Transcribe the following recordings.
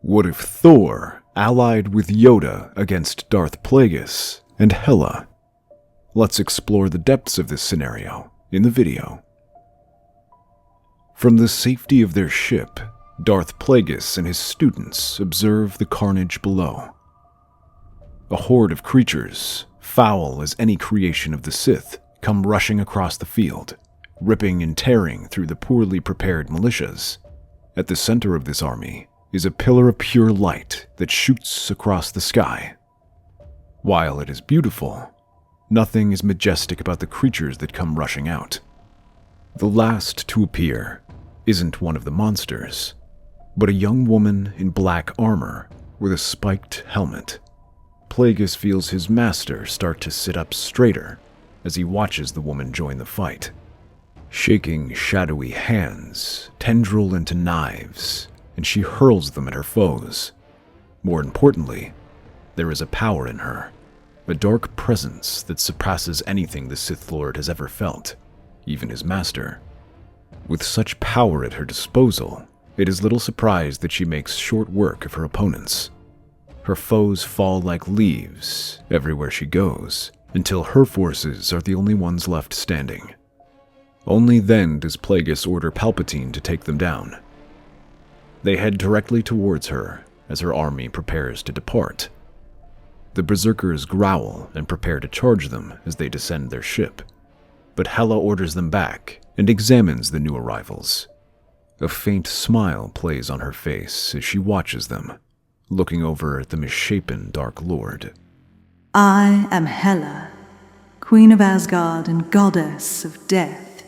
What if Thor allied with Yoda against Darth Plagueis and Hela? Let's explore the depths of this scenario in the video. From the safety of their ship, Darth Plagueis and his students observe the carnage below. A horde of creatures, foul as any creation of the Sith, come rushing across the field, ripping and tearing through the poorly prepared militias. At the center of this army is a pillar of pure light that shoots across the sky. While it is beautiful, nothing is majestic about the creatures that come rushing out. The last to appear isn't one of the monsters, but a young woman in black armor with a spiked helmet. Plagueis feels his master start to sit up straighter as he watches the woman join the fight. Shaking shadowy hands tendril into knives, and she hurls them at her foes. More importantly, there is a power in her, a dark presence that surpasses anything the Sith Lord has ever felt, even his master. With such power at her disposal, it is little surprise that she makes short work of her opponents. Her foes fall like leaves everywhere she goes, until her forces are the only ones left standing. Only then does Plagueis order Palpatine to take them down. They head directly towards her as her army prepares to depart. The berserkers growl and prepare to charge them as they descend their ship, but Hela orders them back and examines the new arrivals. A faint smile plays on her face as she watches them, looking over at the misshapen Dark Lord. I am Hela, Queen of Asgard and Goddess of Death.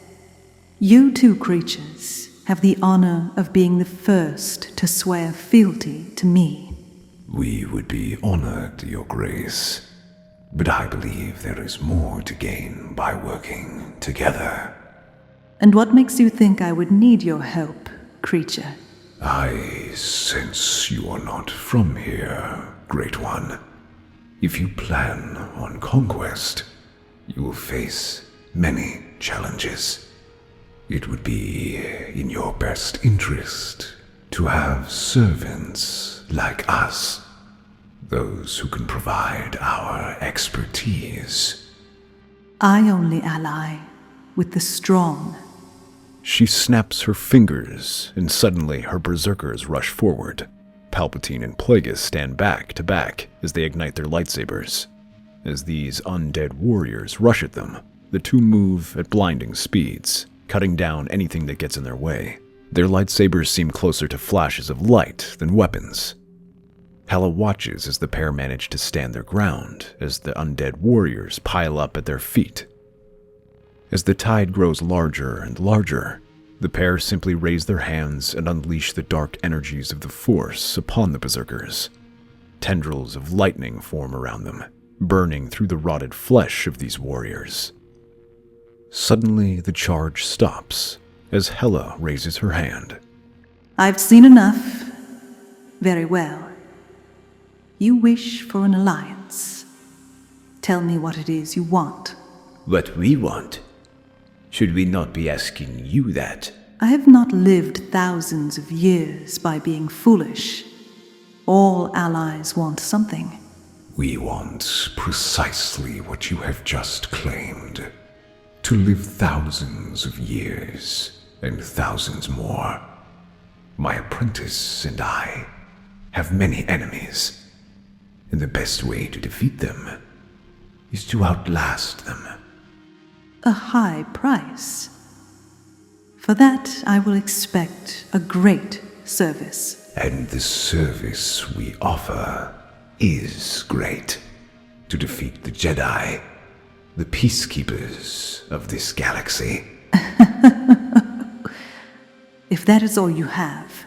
You two creatures have the honor of being the first to swear fealty to me. We would be honored, Your Grace, but I believe there is more to gain by working together. And what makes you think I would need your help, creature? I sense you are not from here, Great One. If you plan on conquest, you will face many challenges. It would be in your best interest to have servants like us, those who can provide our expertise. I only ally with the strong. She snaps her fingers, and suddenly her berserkers rush forward. Palpatine and Plagueis stand back to back as they ignite their lightsabers. As these undead warriors rush at them, the two move at blinding speeds, cutting down anything that gets in their way. Their lightsabers seem closer to flashes of light than weapons. Hela watches as the pair manage to stand their ground as the undead warriors pile up at their feet. As the tide grows larger and larger, the pair simply raise their hands and unleash the dark energies of the Force upon the berserkers. Tendrils of lightning form around them, burning through the rotted flesh of these warriors. Suddenly, the charge stops as Hela raises her hand. I've seen enough. Very well. You wish for an alliance. Tell me what it is you want. What we want? Should we not be asking you that? I have not lived thousands of years by being foolish. All allies want something. We want precisely what you have just claimed. To live thousands of years and thousands more. My apprentice and I have many enemies, and the best way to defeat them is to outlast them. A high price. For that, I will expect a great service. And the service we offer is great. To defeat the Jedi, the peacekeepers of this galaxy. If that is all you have,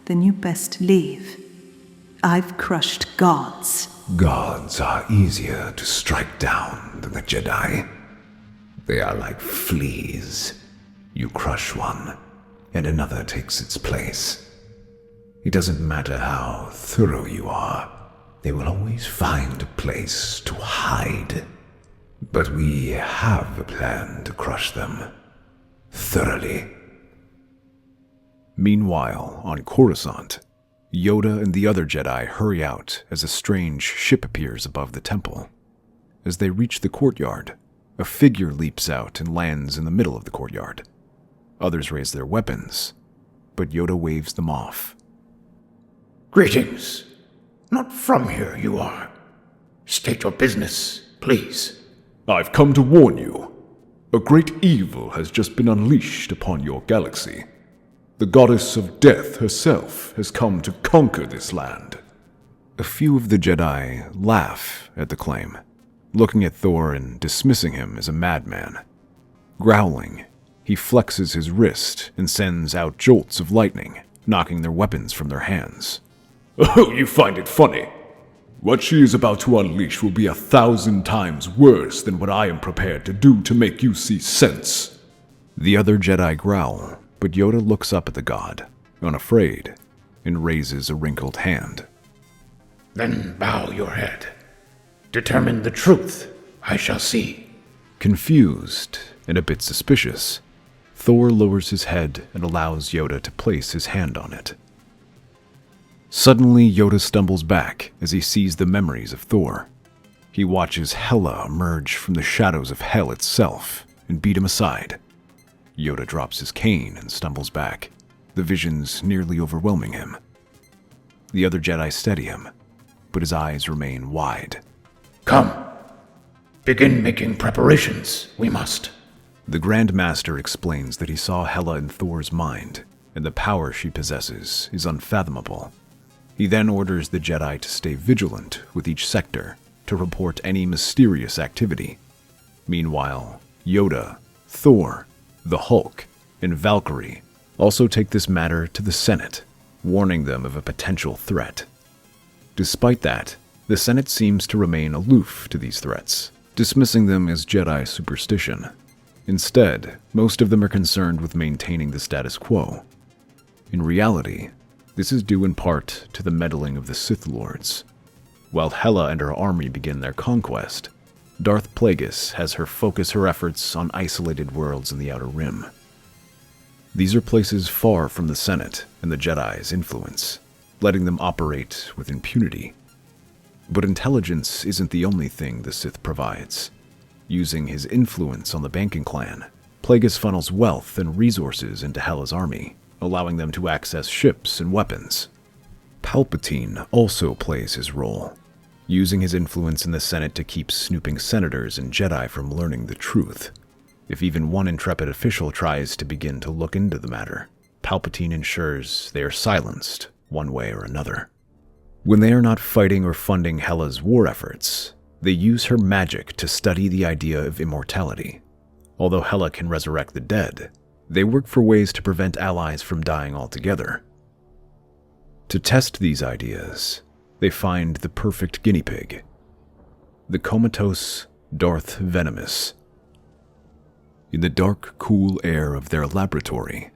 then you best leave. I've crushed gods. Gods are easier to strike down than the Jedi. They are like fleas. You crush one, and another takes its place. It doesn't matter how thorough you are, they will always find a place to hide. But we have a plan to crush them thoroughly. Meanwhile, on Coruscant, Yoda and the other Jedi hurry out as a strange ship appears above the temple. As they reach the courtyard, a figure leaps out and lands in the middle of the courtyard. Others raise their weapons, but Yoda waves them off. Greetings. Not from here, you are. State your business, please. I've come to warn you. A great evil has just been unleashed upon your galaxy. The goddess of death herself has come to conquer this land. A few of the Jedi laugh at the claim, looking at Thor and dismissing him as a madman. Growling, he flexes his wrist and sends out jolts of lightning, knocking their weapons from their hands. Oh, you find it funny. What she is about to unleash will be 1,000 times worse than what I am prepared to do to make you see sense. The other Jedi growl, but Yoda looks up at the god, unafraid, and raises a wrinkled hand. Then bow your head. Determine the truth. I shall see. Confused and a bit suspicious, Thor lowers his head and allows Yoda to place his hand on it. Suddenly, Yoda stumbles back as he sees the memories of Thor. He watches Hela emerge from the shadows of hell itself and beat him aside. Yoda drops his cane and stumbles back, the visions nearly overwhelming him. The other Jedi steady him, but his eyes remain wide. Come. Begin making preparations. We must. The Grand Master explains that he saw Hela in Thor's mind, and the power she possesses is unfathomable. He then orders the Jedi to stay vigilant with each sector to report any mysterious activity. Meanwhile, Yoda, Thor, the Hulk, and Valkyrie also take this matter to the Senate, warning them of a potential threat. Despite that, the Senate seems to remain aloof to these threats, dismissing them as Jedi superstition. Instead, most of them are concerned with maintaining the status quo. In reality, this is due in part to the meddling of the Sith Lords. While Hela and her army begin their conquest, Darth Plagueis has her focus her efforts on isolated worlds in the Outer Rim. These are places far from the Senate and the Jedi's influence, letting them operate with impunity. But intelligence isn't the only thing the Sith provides. Using his influence on the banking clan, Plagueis funnels wealth and resources into Hela's army, allowing them to access ships and weapons. Palpatine also plays his role, using his influence in the Senate to keep snooping senators and Jedi from learning the truth. If even one intrepid official tries to begin to look into the matter, Palpatine ensures they are silenced one way or another. When they are not fighting or funding Hela's war efforts, they use her magic to study the idea of immortality. Although Hela can resurrect the dead, they work for ways to prevent allies from dying altogether. To test these ideas, they find the perfect guinea pig, the comatose Darth Venomous. In the dark, cool air of their laboratory,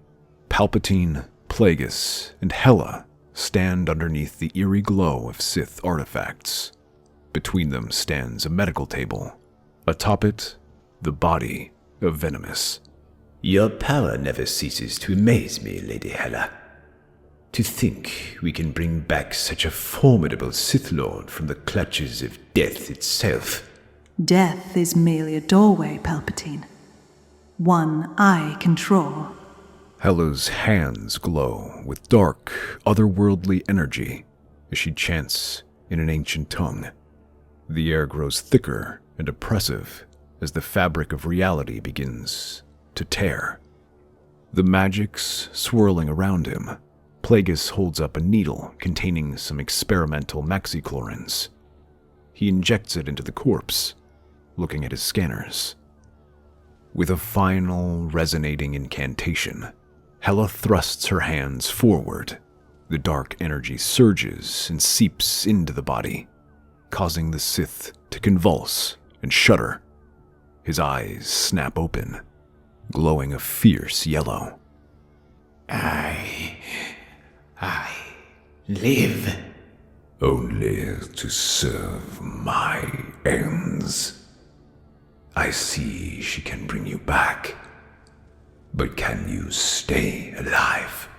Palpatine, Plagueis, and Hela stand underneath the eerie glow of Sith artifacts. Between them stands a medical table. Atop it, the body of Venomous. Your power never ceases to amaze me, Lady Hela. To think we can bring back such a formidable Sith Lord from the clutches of death itself. Death is merely a doorway, Palpatine. One I control. Hela's hands glow with dark, otherworldly energy as she chants in an ancient tongue. The air grows thicker and oppressive as the fabric of reality begins to tear. The magic's swirling around him. Plagueis holds up a needle containing some experimental maxichlorins. He injects it into the corpse, looking at his scanners. With a final, resonating incantation, Hela thrusts her hands forward. The dark energy surges and seeps into the body, causing the Sith to convulse and shudder. His eyes snap open, glowing a fierce yellow. I live. Only to serve my ends. I see she can bring you back. But can you stay alive?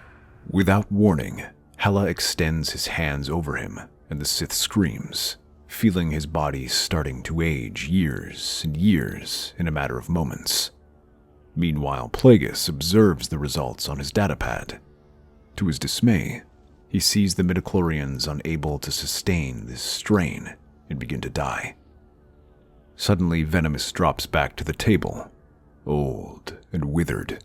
Without warning, Hela extends his hands over him, and the Sith screams, feeling his body starting to age years and years in a matter of moments. Meanwhile, Plagueis observes the results on his datapad. To his dismay, he sees the midichlorians unable to sustain this strain and begin to die. Suddenly, Venomous drops back to the table, old and withered.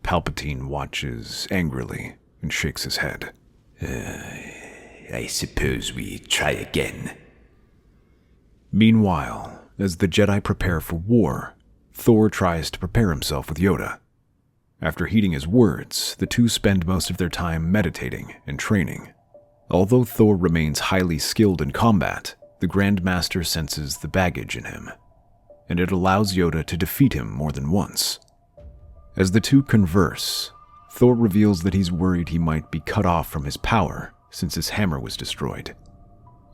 Palpatine watches angrily and shakes his head. I suppose we try again. Meanwhile, as the Jedi prepare for war, Thor tries to prepare himself with Yoda. After heeding his words, the two spend most of their time meditating and training. Although Thor remains highly skilled in combat, the Grand Master senses the baggage in him, and it allows Yoda to defeat him more than once. As the two converse, Thor reveals that he's worried he might be cut off from his power since his hammer was destroyed.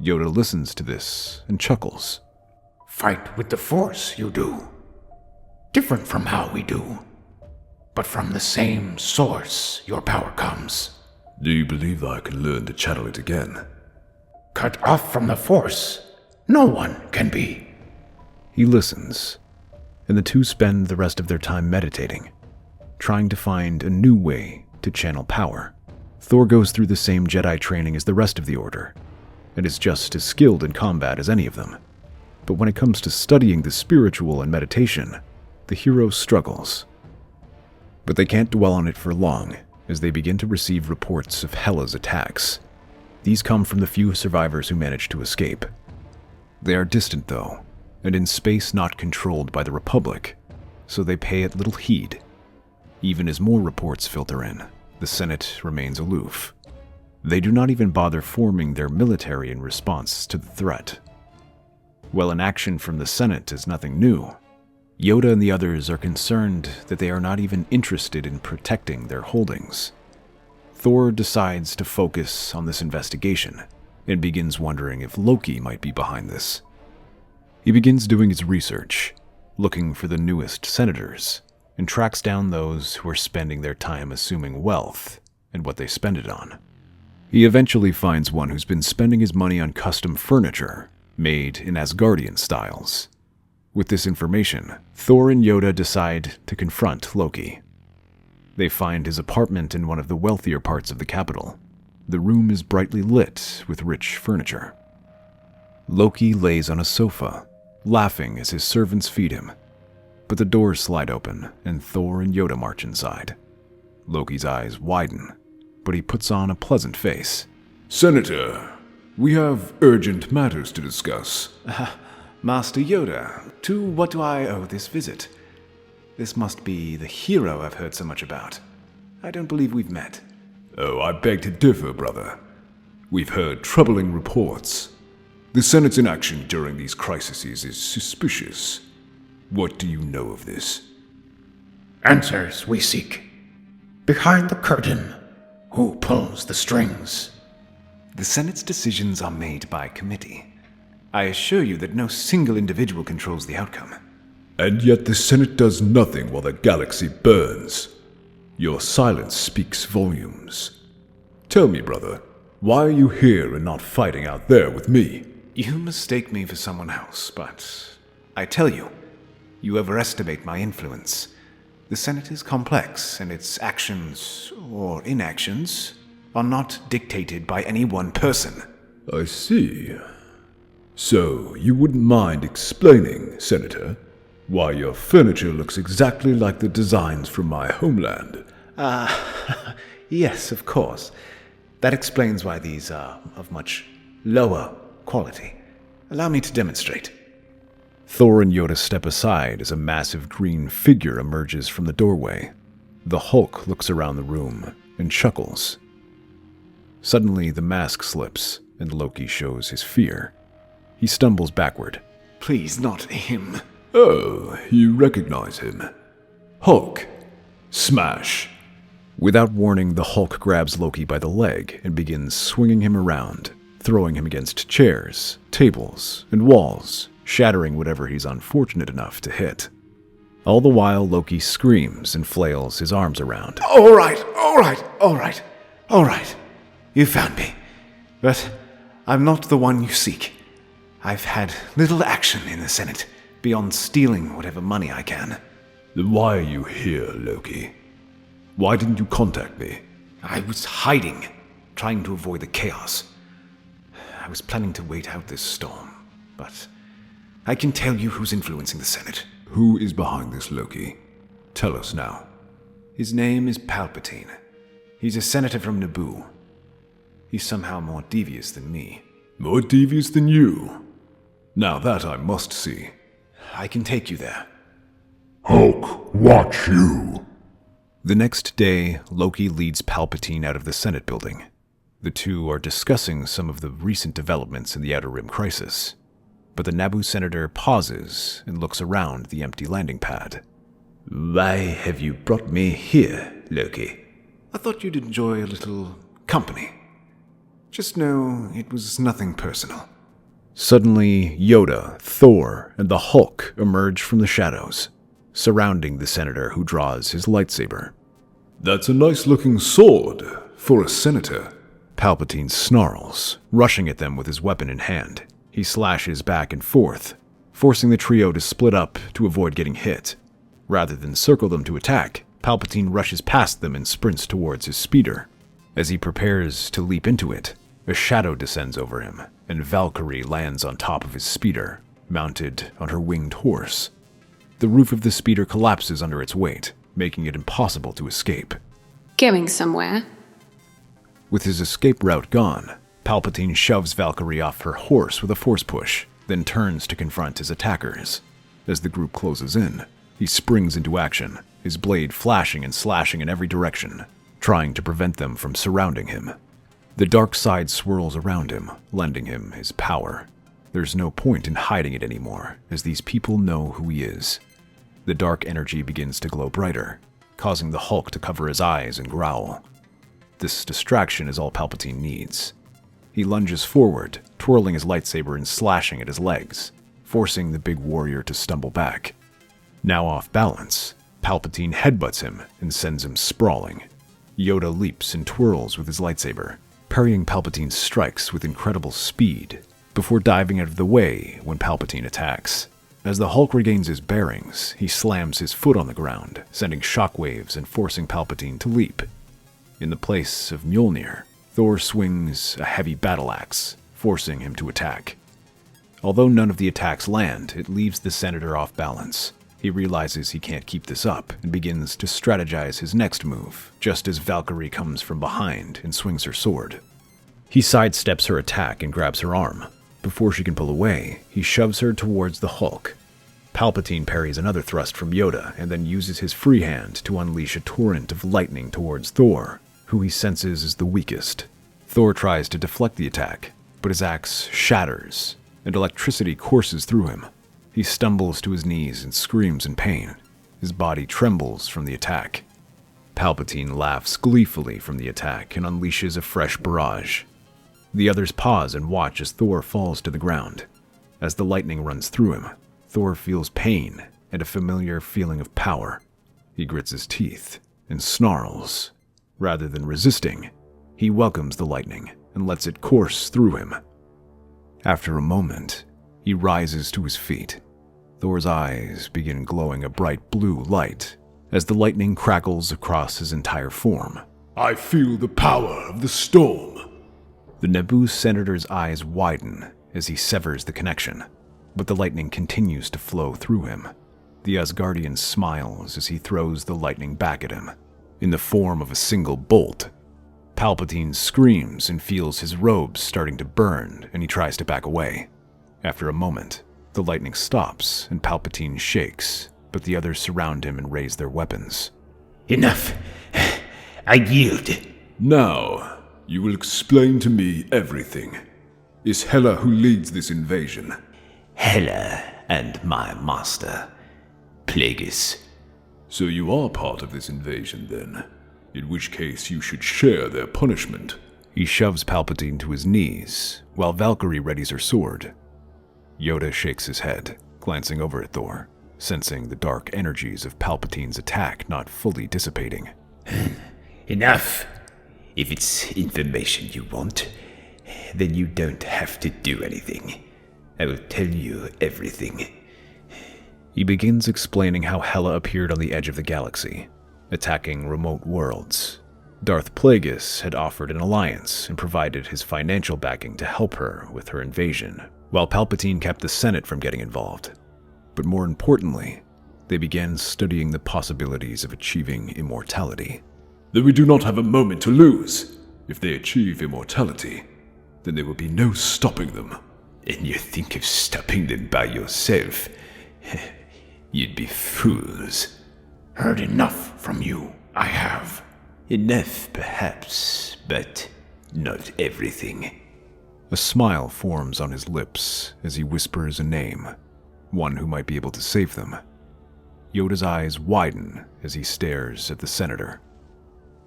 Yoda listens to this and chuckles. Fight with the Force, you do. Different from how we do. But from the same source your power comes. Do you believe I can learn to channel it again? Cut off from the Force, no one can be. He listens, and the two spend the rest of their time meditating, trying to find a new way to channel power. Thor goes through the same Jedi training as the rest of the Order, and is just as skilled in combat as any of them. But when it comes to studying the spiritual and meditation, the hero struggles. But they can't dwell on it for long, as they begin to receive reports of Hela's attacks. These come from the few survivors who manage to escape. They are distant, though, and in space not controlled by the Republic, so they pay it little heed. Even as more reports filter in, the Senate remains aloof. They do not even bother forming their military in response to the threat. While an action from the Senate is nothing new, Yoda and the others are concerned that they are not even interested in protecting their holdings. Thor decides to focus on this investigation and begins wondering if Loki might be behind this. He begins doing his research, looking for the newest senators, and tracks down those who are spending their time assuming wealth and what they spend it on. He eventually finds one who's been spending his money on custom furniture made in Asgardian styles. With this information, Thor and Yoda decide to confront Loki. They find his apartment in one of the wealthier parts of the capital. The room is brightly lit with rich furniture. Loki lays on a sofa, laughing as his servants feed him. But the doors slide open, and Thor and Yoda march inside. Loki's eyes widen, but he puts on a pleasant face. Senator, we have urgent matters to discuss. Master Yoda, to what do I owe this visit? This must be the hero I've heard so much about. I don't believe we've met. Oh, I beg to differ, brother. We've heard troubling reports. The Senate's inaction during these crises is suspicious. What do you know of this? Answers we seek. Behind the curtain, who pulls the strings? The Senate's decisions are made by committee. I assure you that no single individual controls the outcome. And yet the Senate does nothing while the galaxy burns. Your silence speaks volumes. Tell me, brother, why are you here and not fighting out there with me? You mistake me for someone else, but I tell you, you overestimate my influence. The Senate is complex, and its actions, or inactions, are not dictated by any one person. I see. So, you wouldn't mind explaining, Senator, why your furniture looks exactly like the designs from my homeland? Yes, of course. That explains why these are of much lower quality. Allow me to demonstrate. Thor and Yoda step aside as a massive green figure emerges from the doorway. The Hulk looks around the room and chuckles. Suddenly, the mask slips, and Loki shows his fear. He stumbles backward. Please, not him. Oh, you recognize him. Hulk. Smash. Without warning, the Hulk grabs Loki by the leg and begins swinging him around, throwing him against chairs, tables, and walls, shattering whatever he's unfortunate enough to hit. All the while, Loki screams and flails his arms around. All right. You found me. But I'm not the one you seek. I've had little action in the Senate, beyond stealing whatever money I can. Then why are you here, Loki? Why didn't you contact me? I was hiding, trying to avoid the chaos. I was planning to wait out this storm, but I can tell you who's influencing the Senate. Who is behind this, Loki? Tell us now. His name is Palpatine. He's a senator from Naboo. He's somehow more devious than me. More devious than you? Now that I must see. I can take you there. Hulk, watch you! The next day, Loki leads Palpatine out of the Senate building. The two are discussing some of the recent developments in the Outer Rim crisis. But the Naboo senator pauses and looks around the empty landing pad. Why have you brought me here, Loki? I thought you'd enjoy a little company. Just know it was nothing personal. Suddenly, Yoda, Thor, and the Hulk emerge from the shadows, surrounding the senator who draws his lightsaber. That's a nice-looking sword for a senator. Palpatine snarls, rushing at them with his weapon in hand. He slashes back and forth, forcing the trio to split up to avoid getting hit. Rather than circle them to attack, Palpatine rushes past them and sprints towards his speeder. As he prepares to leap into it, a shadow descends over him, and Valkyrie lands on top of his speeder, mounted on her winged horse. The roof of the speeder collapses under its weight, making it impossible to escape. Going somewhere? With his escape route gone, Palpatine shoves Valkyrie off her horse with a force push, then turns to confront his attackers. As the group closes in, he springs into action, his blade flashing and slashing in every direction, trying to prevent them from surrounding him. The dark side swirls around him, lending him his power. There's no point in hiding it anymore, as these people know who he is. The dark energy begins to glow brighter, causing the Hulk to cover his eyes and growl. This distraction is all Palpatine needs. He lunges forward, twirling his lightsaber and slashing at his legs, forcing the big warrior to stumble back. Now off balance, Palpatine headbutts him and sends him sprawling. Yoda leaps and twirls with his lightsaber, parrying Palpatine's strikes with incredible speed, before diving out of the way when Palpatine attacks. As the Hulk regains his bearings, he slams his foot on the ground, sending shockwaves and forcing Palpatine to leap. In the place of Mjolnir, Thor swings a heavy battle axe, forcing him to attack. Although none of the attacks land, it leaves the senator off balance. He realizes he can't keep this up and begins to strategize his next move, just as Valkyrie comes from behind and swings her sword. He sidesteps her attack and grabs her arm. Before she can pull away, he shoves her towards the Hulk. Palpatine parries another thrust from Yoda and then uses his free hand to unleash a torrent of lightning towards Thor, who he senses is the weakest. Thor tries to deflect the attack, but his axe shatters, and electricity courses through him. He stumbles to his knees and screams in pain. His body trembles from the attack. Palpatine laughs gleefully from the attack and unleashes a fresh barrage. The others pause and watch as Thor falls to the ground. As the lightning runs through him, Thor feels pain and a familiar feeling of power. He grits his teeth and snarls. Rather than resisting, he welcomes the lightning and lets it course through him. After a moment, he rises to his feet. Thor's eyes begin glowing a bright blue light as the lightning crackles across his entire form. I feel the power of the storm. The Naboo senator's eyes widen as he severs the connection, but the lightning continues to flow through him. The Asgardian smiles as he throws the lightning back at him, in the form of a single bolt. Palpatine screams and feels his robes starting to burn, and he tries to back away. After a moment, the lightning stops and Palpatine shakes, but the others surround him and raise their weapons. Enough. I yield. Now, you will explain to me everything. Is Hela who leads this invasion? Hela and my master, Plagueis. So you are part of this invasion, then? In which case you should share their punishment. He shoves Palpatine to his knees, while Valkyrie readies her sword. Yoda shakes his head, glancing over at Thor, sensing the dark energies of Palpatine's attack not fully dissipating. Enough. If it's information you want, then you don't have to do anything. I will tell you everything. He begins explaining how Hela appeared on the edge of the galaxy, attacking remote worlds. Darth Plagueis had offered an alliance and provided his financial backing to help her with her invasion, while Palpatine kept the Senate from getting involved. But more importantly, they began studying the possibilities of achieving immortality. Then we do not have a moment to lose. If they achieve immortality, then there will be no stopping them. And you think of stopping them by yourself? You'd be fools. Heard enough from you, I have. Enough, perhaps, but not everything. A smile forms on his lips as he whispers a name, one who might be able to save them. Yoda's eyes widen as he stares at the senator,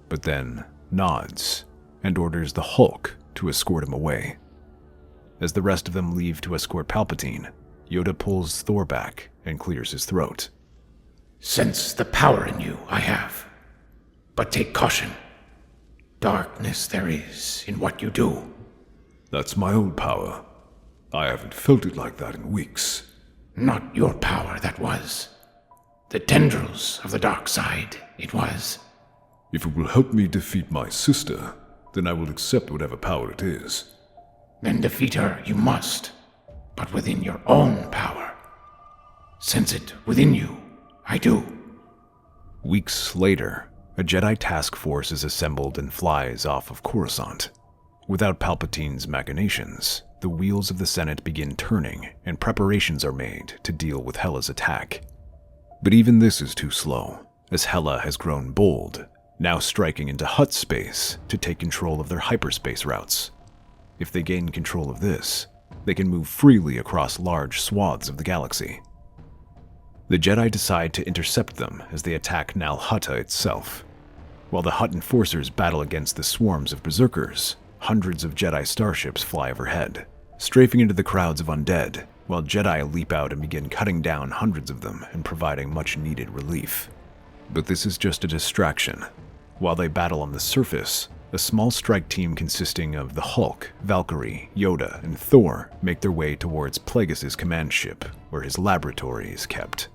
but then nods and orders the Hulk to escort him away. As the rest of them leave to escort Palpatine, Yoda pulls Thor back and clears his throat. Sense the power in you, I have. But take caution. Darkness there is in what you do. That's my old power. I haven't felt it like that in weeks. Not your power, that was. The tendrils of the dark side, it was. If it will help me defeat my sister, then I will accept whatever power it is. Then defeat her you must, but within your own power. Sense it within you, I do. Weeks later, a Jedi task force is assembled and flies off of Coruscant. Without Palpatine's machinations, the wheels of the Senate begin turning and preparations are made to deal with Hela's attack. But even this is too slow, as Hela has grown bold, now striking into Hutt space to take control of their hyperspace routes. If they gain control of this, they can move freely across large swaths of the galaxy. The Jedi decide to intercept them as they attack Nal Hutta itself. While the Hutt enforcers battle against the swarms of berserkers, hundreds of Jedi starships fly overhead, strafing into the crowds of undead, while Jedi leap out and begin cutting down hundreds of them and providing much-needed relief. But this is just a distraction. While they battle on the surface, a small strike team consisting of the Hulk, Valkyrie, Yoda, and Thor make their way towards Plagueis' command ship, where his laboratory is kept.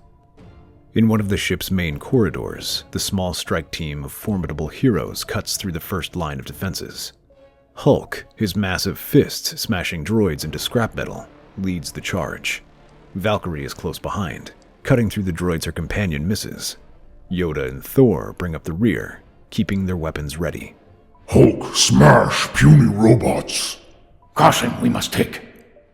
In one of the ship's main corridors, the small strike team of formidable heroes cuts through the first line of defenses. Hulk, his massive fists smashing droids into scrap metal, leads the charge. Valkyrie is close behind, cutting through the droids her companion misses. Yoda and Thor bring up the rear, keeping their weapons ready. Hulk, smash puny robots! Caution we must take.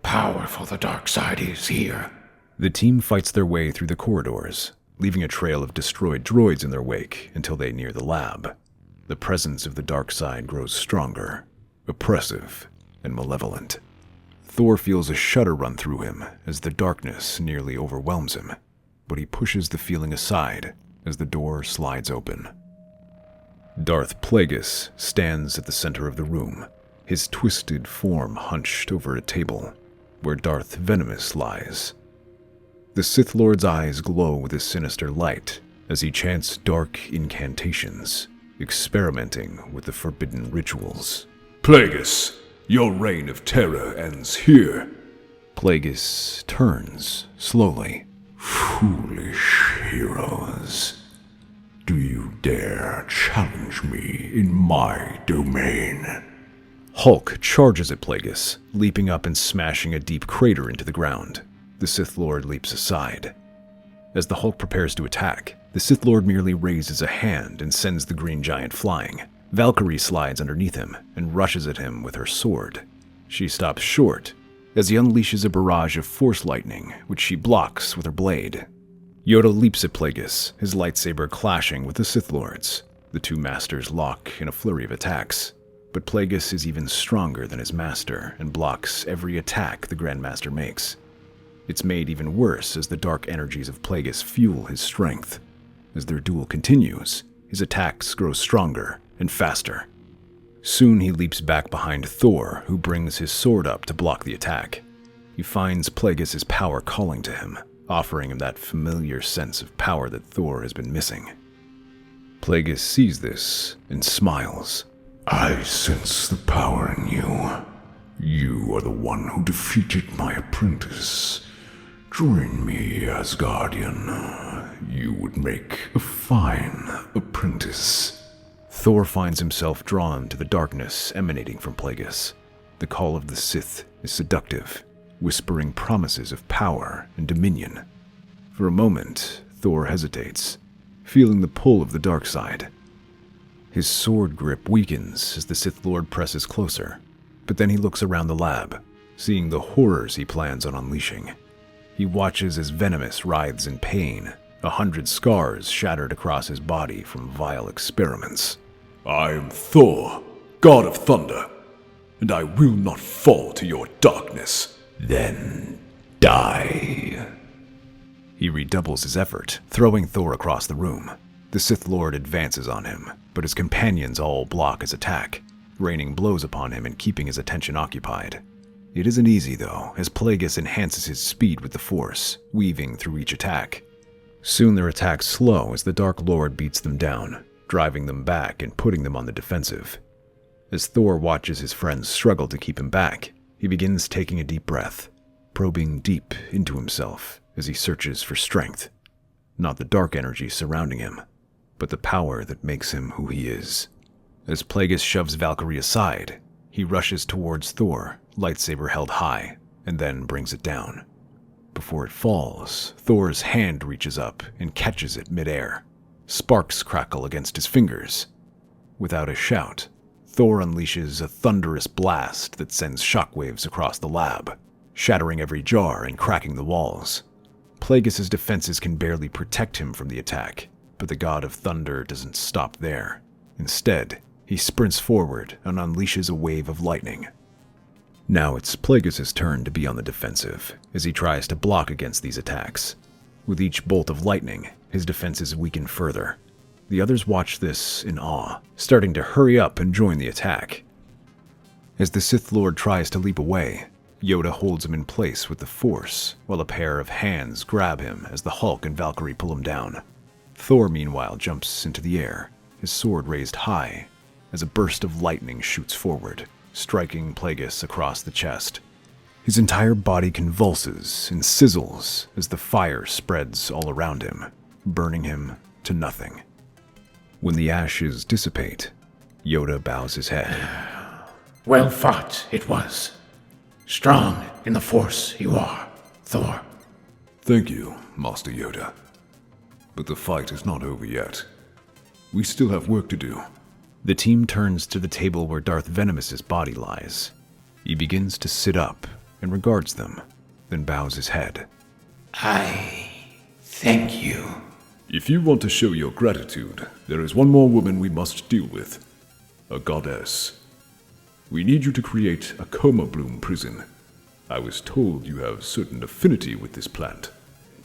Powerful the dark side is here. The team fights their way through the corridors, leaving a trail of destroyed droids in their wake until they near the lab. The presence of the dark side grows stronger, oppressive, and malevolent. Thor feels a shudder run through him as the darkness nearly overwhelms him, but he pushes the feeling aside as the door slides open. Darth Plagueis stands at the center of the room, his twisted form hunched over a table, where Darth Venomous lies. The Sith Lord's eyes glow with a sinister light as he chants dark incantations, experimenting with the forbidden rituals. Plagueis, your reign of terror ends here. Plagueis turns slowly. Foolish heroes. Do you dare challenge me in my domain? Hulk charges at Plagueis, leaping up and smashing a deep crater into the ground. The Sith Lord leaps aside. As the Hulk prepares to attack, the Sith Lord merely raises a hand and sends the green giant flying. Valkyrie slides underneath him and rushes at him with her sword. She stops short as he unleashes a barrage of force lightning, which she blocks with her blade. Yoda leaps at Plagueis, his lightsaber clashing with the Sith Lord's. The two masters lock in a flurry of attacks, but Plagueis is even stronger than his master and blocks every attack the Grandmaster makes. It's made even worse as the dark energies of Plagueis fuel his strength. As their duel continues, his attacks grow stronger and faster. Soon he leaps back behind Thor, who brings his sword up to block the attack. He finds Plagueis' power calling to him, offering him that familiar sense of power that Thor has been missing. Plagueis sees this and smiles. I sense the power in you. You are the one who defeated my apprentice. Join me, Asgardian. You would make a fine apprentice. Thor finds himself drawn to the darkness emanating from Plagueis. The call of the Sith is seductive, whispering promises of power and dominion. For a moment, Thor hesitates, feeling the pull of the dark side. His sword grip weakens as the Sith Lord presses closer, but then he looks around the lab, seeing the horrors he plans on unleashing. He watches as Venomous writhes in pain, 100 scars shattered across his body from vile experiments. I am Thor, god of thunder, and I will not fall to your darkness. Then die. He redoubles his effort, throwing Thor across the room. The Sith Lord advances on him, but his companions all block his attack, raining blows upon him and keeping his attention occupied. It isn't easy, though, as Plagueis enhances his speed with the Force, weaving through each attack. Soon their attacks slow as the Dark Lord beats them down, driving them back and putting them on the defensive. As Thor watches his friends struggle to keep him back, he begins taking a deep breath, probing deep into himself as he searches for strength. Not the dark energy surrounding him, but the power that makes him who he is. As Plagueis shoves Valkyrie aside, he rushes towards Thor, lightsaber held high, and then brings it down. Before it falls, Thor's hand reaches up and catches it midair. Sparks crackle against his fingers. Without a shout, Thor unleashes a thunderous blast that sends shockwaves across the lab, shattering every jar and cracking the walls. Plagueis' defenses can barely protect him from the attack, but the god of thunder doesn't stop there. Instead, he sprints forward and unleashes a wave of lightning. Now it's Plagueis' turn to be on the defensive, as he tries to block against these attacks. With each bolt of lightning, his defenses weaken further. The others watch this in awe, starting to hurry up and join the attack. As the Sith Lord tries to leap away, Yoda holds him in place with the Force, while a pair of hands grab him as the Hulk and Valkyrie pull him down. Thor, meanwhile, jumps into the air, his sword raised high, as a burst of lightning shoots forward, striking Plagueis across the chest. His entire body convulses and sizzles as the fire spreads all around him, burning him to nothing. When the ashes dissipate, Yoda bows his head. Well fought it was. Strong in the Force you are, Thor. Thank you, Master Yoda. But the fight is not over yet. We still have work to do. The team turns to the table where Darth Venomous's body lies. He begins to sit up and regards them, then bows his head. I thank you. If you want to show your gratitude, there is one more woman we must deal with. A goddess. We need you to create a coma bloom prison. I was told you have certain affinity with this plant.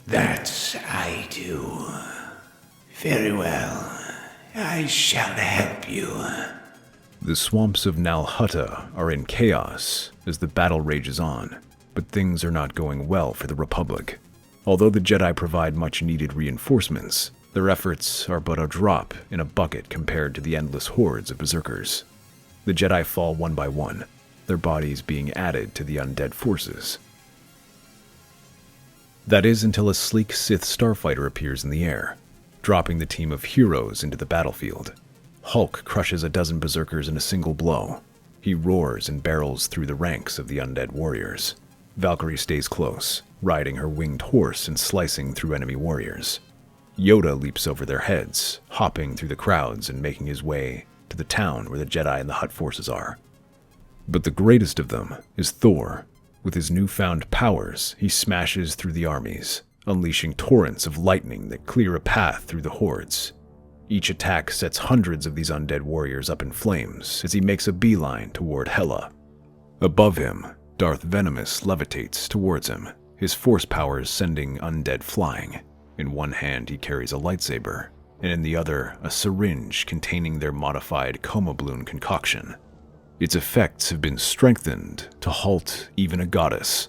That I do. Very well. I shall help you. The swamps of Nal Hutta are in chaos as the battle rages on, but things are not going well for the Republic. Although the Jedi provide much-needed reinforcements, their efforts are but a drop in a bucket compared to the endless hordes of berserkers. The Jedi fall one by one, their bodies being added to the undead forces. That is until a sleek Sith starfighter appears in the air, dropping the team of heroes into the battlefield. Hulk crushes a dozen berserkers in a single blow. He roars and barrels through the ranks of the undead warriors. Valkyrie stays close, riding her winged horse and slicing through enemy warriors. Yoda leaps over their heads, hopping through the crowds and making his way to the town where the Jedi and the Hutt forces are. But the greatest of them is Thor. With his newfound powers, he smashes through the armies, unleashing torrents of lightning that clear a path through the hordes. Each attack sets hundreds of these undead warriors up in flames as he makes a beeline toward Hela. Above him, Darth Venomous levitates towards him, his force powers sending undead flying. In one hand he carries a lightsaber, and in the other a syringe containing their modified coma bloom concoction. Its effects have been strengthened to halt even a goddess.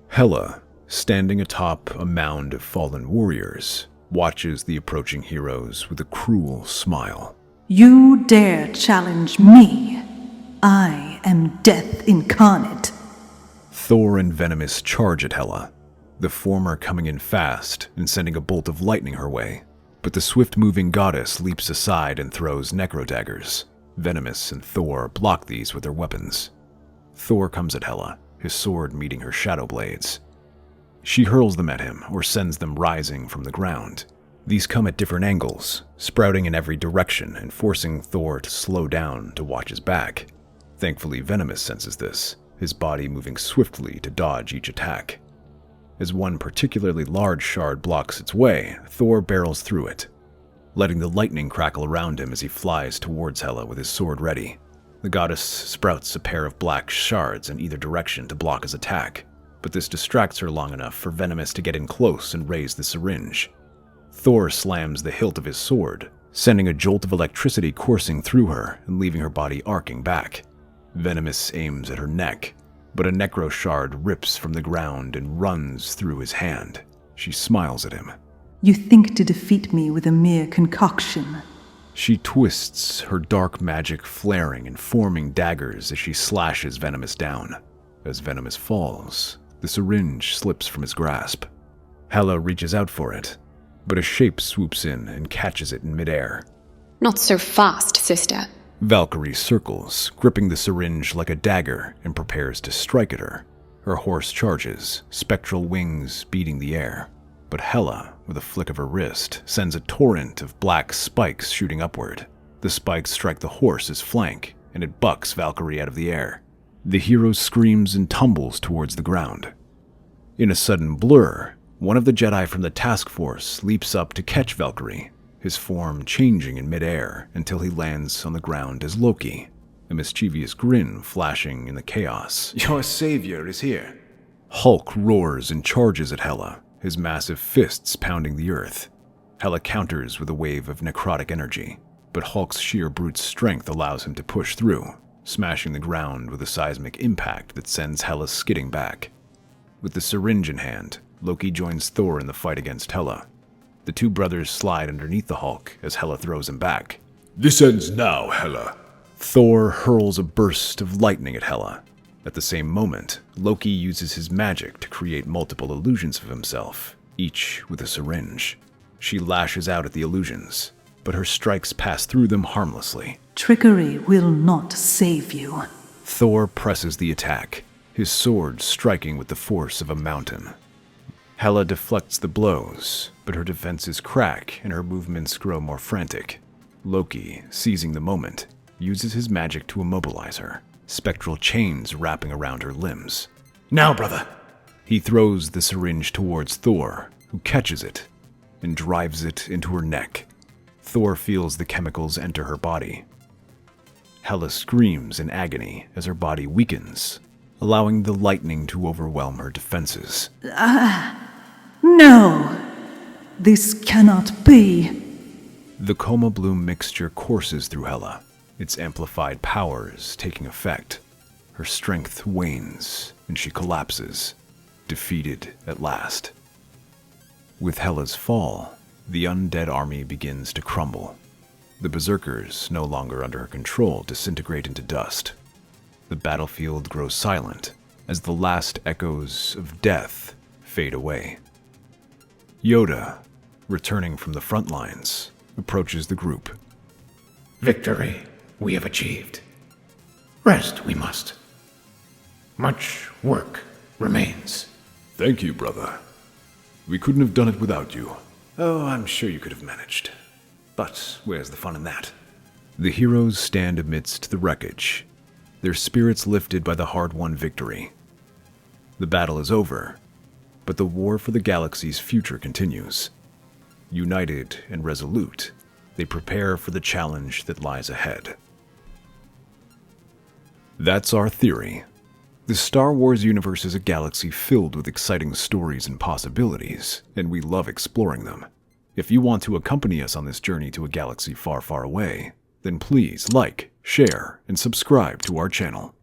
Hela, standing atop a mound of fallen warriors, watches the approaching heroes with a cruel smile. You dare challenge me? I am death incarnate. Thor and Venomous charge at Hela, the former coming in fast and sending a bolt of lightning her way, but the swift-moving goddess leaps aside and throws necro-daggers. Venomous and Thor block these with their weapons. Thor comes at Hela, his sword meeting her shadow blades. She hurls them at him or sends them rising from the ground. These come at different angles, sprouting in every direction and forcing Thor to slow down to watch his back. Thankfully, Venomous senses this, his body moving swiftly to dodge each attack. As one particularly large shard blocks its way, Thor barrels through it, letting the lightning crackle around him as he flies towards Hela with his sword ready. The goddess sprouts a pair of black shards in either direction to block his attack, but this distracts her long enough for Venomous to get in close and raise the syringe. Thor slams the hilt of his sword, sending a jolt of electricity coursing through her and leaving her body arcing back. Venomous aims at her neck, but a necro shard rips from the ground and runs through his hand. She smiles at him. You think to defeat me with a mere concoction? She twists, her dark magic flaring and forming daggers as she slashes Venomous down. As Venomous falls, the syringe slips from his grasp. Hela reaches out for it, but a shape swoops in and catches it in midair. Not so fast, sister. Valkyrie circles, gripping the syringe like a dagger, and prepares to strike at her. Her horse charges, spectral wings beating the air. But Hela, with a flick of her wrist, sends a torrent of black spikes shooting upward. The spikes strike the horse's flank, and it bucks Valkyrie out of the air. The hero screams and tumbles towards the ground. In a sudden blur, one of the Jedi from the task force leaps up to catch Valkyrie, his form changing in midair until he lands on the ground as Loki, a mischievous grin flashing in the chaos. Your savior is here. Hulk roars and charges at Hela, his massive fists pounding the earth. Hela counters with a wave of necrotic energy, but Hulk's sheer brute strength allows him to push through, smashing the ground with a seismic impact that sends Hela skidding back. With the syringe in hand, Loki joins Thor in the fight against Hela. The two brothers slide underneath the Hulk as Hela throws him back. This ends now, Hela. Thor hurls a burst of lightning at Hela. At the same moment, Loki uses his magic to create multiple illusions of himself, each with a syringe. She lashes out at the illusions, but her strikes pass through them harmlessly. Trickery will not save you. Thor presses the attack, his sword striking with the force of a mountain. Hela deflects the blows, but her defenses crack and her movements grow more frantic. Loki, seizing the moment, uses his magic to immobilize her, spectral chains wrapping around her limbs. Now, brother. He throws the syringe towards Thor, who catches it and drives it into her neck. Thor feels the chemicals enter her body. Hela screams in agony as her body weakens, allowing the lightning to overwhelm her defenses. No! This cannot be. The Coma Bloom mixture courses through Hela, its amplified powers taking effect. Her strength wanes, and she collapses, defeated at last. With Hela's fall, the undead army begins to crumble. The berserkers, no longer under her control, disintegrate into dust. The battlefield grows silent as the last echoes of death fade away. Yoda, returning from the front lines, approaches the group. Victory we have achieved. Rest we must. Much work remains. Thank you, brother. We couldn't have done it without you. Oh, I'm sure you could have managed. But where's the fun in that? The heroes stand amidst the wreckage, their spirits lifted by the hard-won victory. The battle is over, but the war for the galaxy's future continues. United and resolute, they prepare for the challenge that lies ahead. That's our theory. The Star Wars universe is a galaxy filled with exciting stories and possibilities, and we love exploring them. If you want to accompany us on this journey to a galaxy far, far away, then please like, share, and subscribe to our channel.